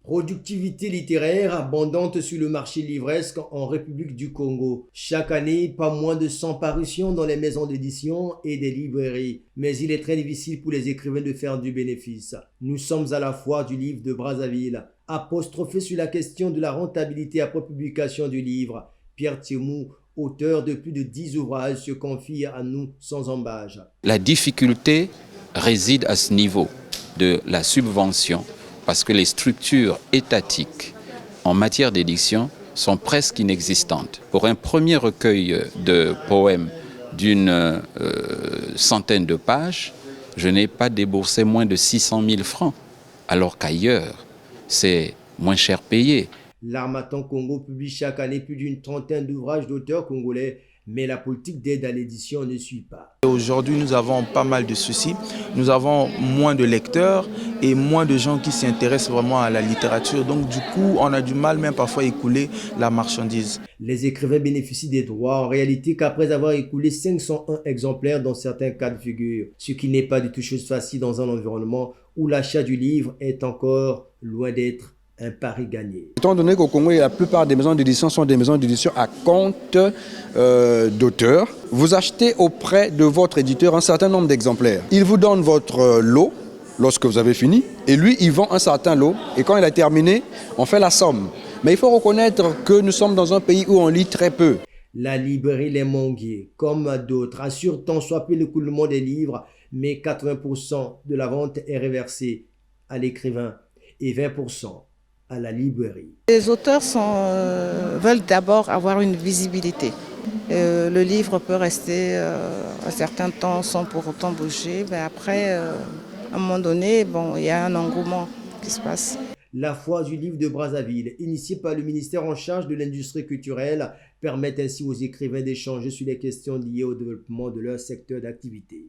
Productivité littéraire abondante sur le marché livresque en République du Congo. Chaque année, pas moins de 100 parutions dans les maisons d'édition et des librairies. Mais il est très difficile pour les écrivains de faire du bénéfice. Nous sommes à la fois du livre de Brazzaville. Apostrophé sur la question de la rentabilité après publication du livre, Pierre Thiemou, auteur de plus de 10 ouvrages, se confie à nous sans embâche. La difficulté réside à ce niveau de la subvention, parce que les structures étatiques en matière d'édition sont presque inexistantes. Pour un premier recueil de poèmes d'une centaine de pages, je n'ai pas déboursé moins de 600 000 francs, alors qu'ailleurs, c'est moins cher payé. L'Harmattan Congo publie chaque année plus d'une trentaine d'ouvrages d'auteurs congolais, mais la politique d'aide à l'édition ne suit pas. Aujourd'hui, nous avons pas mal de soucis. Nous avons moins de lecteurs et moins de gens qui s'intéressent vraiment à la littérature. Donc du coup, on a du mal même parfois à écouler la marchandise. Les écrivains bénéficient des droits en réalité qu'après avoir écoulé 501 exemplaires dans certains cas de figure, ce qui n'est pas du tout chose facile dans un environnement où l'achat du livre est encore loin d'être un pari gagné. Étant donné qu'au Congo, la plupart des maisons d'édition sont des maisons d'édition à compte d'auteur, vous achetez auprès de votre éditeur un certain nombre d'exemplaires. Il vous donne votre lot lorsque vous avez fini et lui, il vend un certain lot et quand il a terminé, on fait la somme. Mais il faut reconnaître que nous sommes dans un pays où on lit très peu. La librairie Les Monguiers, comme d'autres, assure tant soit peu l'écoulement des livres, mais 80% de la vente est réversée à l'écrivain et 20% à la librairie. Les auteurs veulent d'abord avoir une visibilité. Le livre peut rester un certain temps sans pour autant bouger, mais après, à un moment donné, il y a un engouement qui se passe. La foire du livre de Brazzaville, initiée par le ministère en charge de l'industrie culturelle, permet ainsi aux écrivains d'échanger sur les questions liées au développement de leur secteur d'activité.